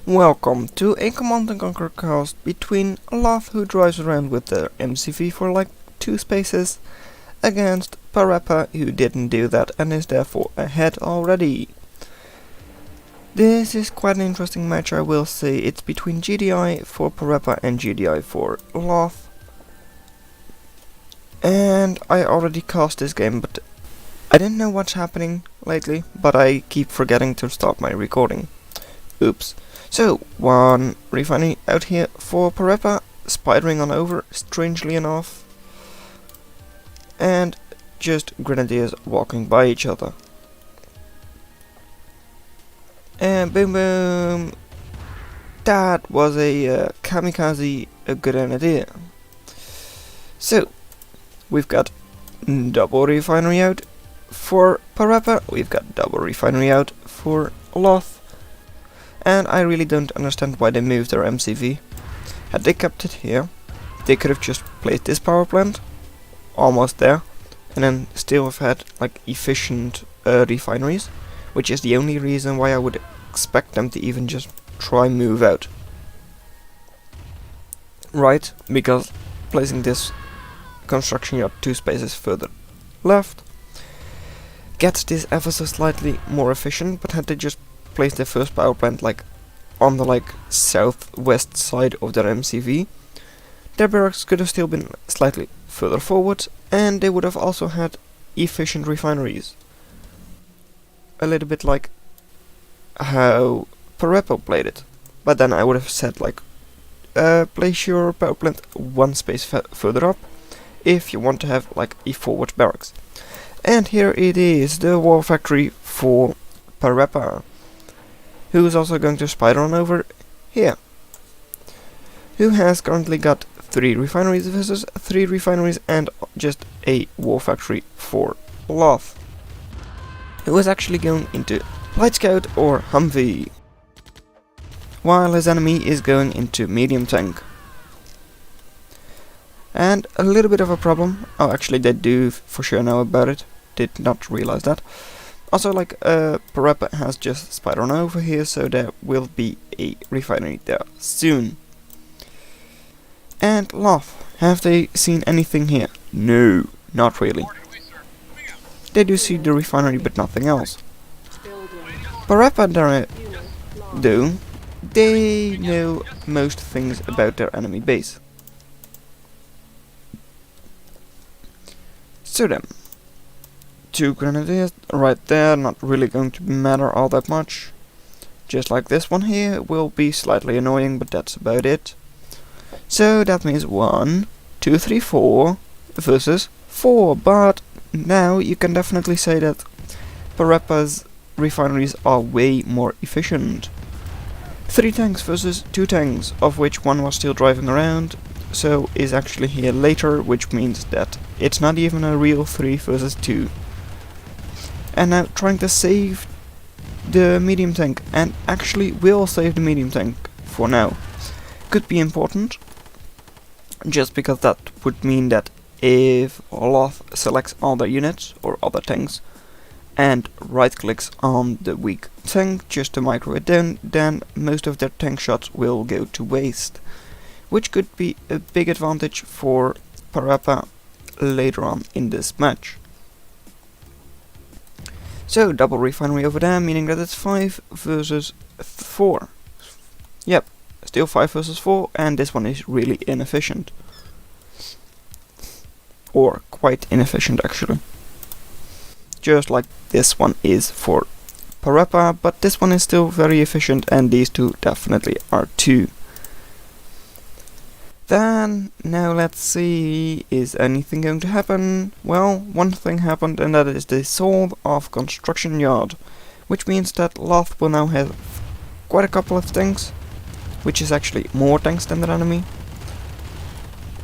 Welcome to a Command and Conquer cast between Loth, who drives around with their MCV for like 2 spaces, against PaRappa, who didn't do that and is therefore ahead already. This is quite an interesting match, I will say. It's between GDI for PaRappa and GDI for Loth. And I already cast this game, but I didn't know what's happening lately, but I keep forgetting to stop my recording. Oops. So, one refinery out here for PaRappa, spidering on over, strangely enough. And just grenadiers walking by each other. And boom boom! That was a kamikaze grenadier. So, we've got double refinery out for PaRappa, we've got double refinery out for Loth. And I really don't understand why they moved their MCV. Had they kept it here, they could have just placed this power plant almost there, and then still have had like efficient refineries, which is the only reason why I would expect them to even just try move out. Right, because placing this construction yard 2 spaces further left gets this ever so slightly more efficient, but had they just placed their first power plant like on the southwest side of their MCV, their barracks could have still been slightly further forward, and they would have also had efficient refineries. A little bit like how PaRappa played it. But then I would have said place your power plant 1 space further up if you want to have like a forward barracks. And here it is, the war factory for PaRappa, who is also going to spider on over here, who has currently got 3 refineries versus 3 refineries and just a war factory for Loth, who is actually going into Light Scout or Humvee, while his enemy is going into Medium Tank. And a little bit of a problem, actually they do for sure know about it, did not realize that. Also, PaRappa has just spider on over here, so there will be a refinery there soon. And Loth, have they seen anything here? No, not really. They do see the refinery, but nothing else. PaRappa, though, they know most things about their enemy base. So then, 2 grenadiers right there, not really going to matter all that much. Just like this one here, will be slightly annoying, but that's about it. So that means 1, 2, 3, 4 versus 4, but now you can definitely say that PaRappa's refineries are way more efficient. 3 tanks versus 2 tanks, of which 1 was still driving around, so is actually here later, which means that it's not even a real 3 versus 2. And now trying to save the medium tank, and actually will save the medium tank for now. Could be important, just because that would mean that if Loth selects other units or other tanks and right clicks on the weak tank just to micro it down, then most of their tank shots will go to waste, which could be a big advantage for PaRappa later on in this match. So, double refinery over there, meaning that it's 5 versus 4. Yep, still 5 versus 4, and this one is really inefficient. Or quite inefficient, actually. Just like this one is for PaRappa, but this one is still very efficient, and these 2 definitely are too. Then, now let's see, is anything going to happen? Well, one thing happened, and that is the sold off construction yard, which means that Loth will now have quite a couple of tanks, which is actually more tanks than their enemy.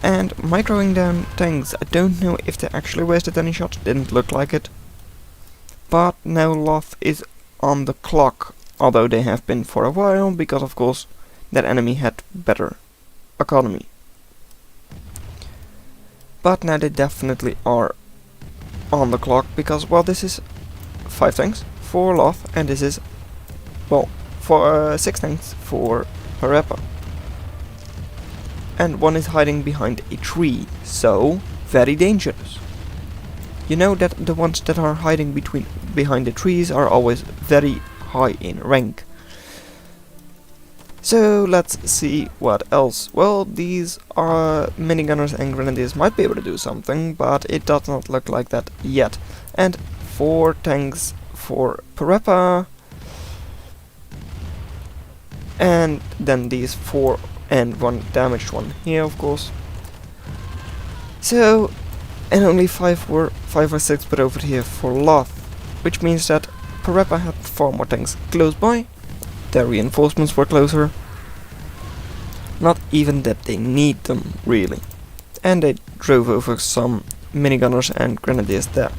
And microing down tanks, I don't know if they actually wasted any shots, didn't look like it. But now Loth is on the clock, although they have been for a while, because of course that enemy had better economy. But now they definitely are on the clock, because, well, this is 5 tanks for Loth, and this is, well, for 6 tanks for PaRappa. And one is hiding behind a tree, so very dangerous. You know that the ones that are hiding behind the trees are always very high in rank. So let's see what else. Well, these are minigunners and grenadiers might be able to do something, but it does not look like that yet. And 4 tanks for PaRappa, and then these 4 and 1 damaged one here, of course. So, and only 5 or 6 put over here for Loth, which means that PaRappa had 4 more tanks close by. Their reinforcements were closer. Not even that they need them, really. And they drove over some minigunners and grenadiers there.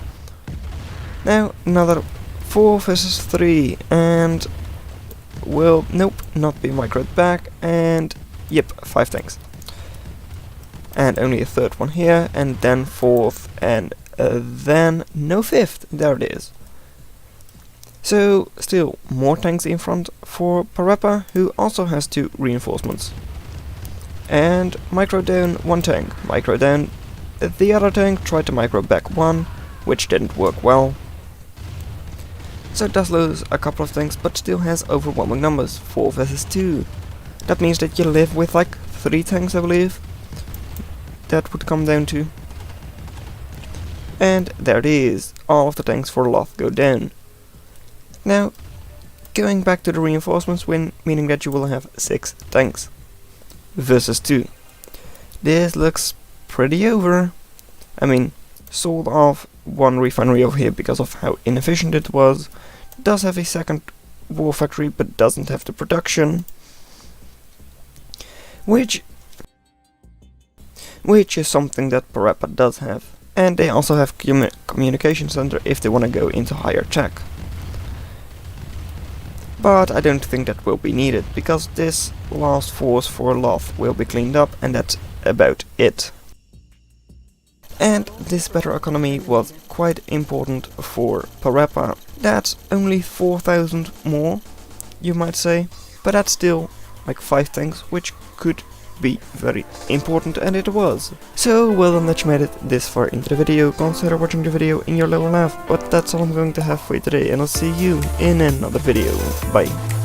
Now, another 4 versus 3, and will, nope, not be microed back, and yep, 5 tanks. And only a 3rd one here, and then 4th, and then no 5th, there it is. So, still more tanks in front for PaRappa, who also has 2 reinforcements. And micro down 1 tank, micro down the other tank, tried to micro back 1, which didn't work well. So it does lose a couple of tanks, but still has overwhelming numbers, 4 versus 2. That means that you live with like 3 tanks, I believe. That would come down to. And there it is, all of the tanks for Loth go down. Now, going back to the reinforcements win, meaning that you will have 6 tanks versus 2. This looks pretty over. I mean, sold off 1 refinery over here because of how inefficient it was. Does have a 2nd war factory, but doesn't have the production. Which is something that PaRappa does have. And they also have communication center if they want to go into higher tech. But I don't think that will be needed, because this last force for Loth will be cleaned up, and that's about it. And this better economy was quite important for PaRappa. That's only 4,000 more, you might say, but that's still like 5 tanks, which could be very important, and it was. So well done that you made it this far into the video. Consider watching the video in your lower left, but that's all I'm going to have for you today, and I'll see you in another video. Bye.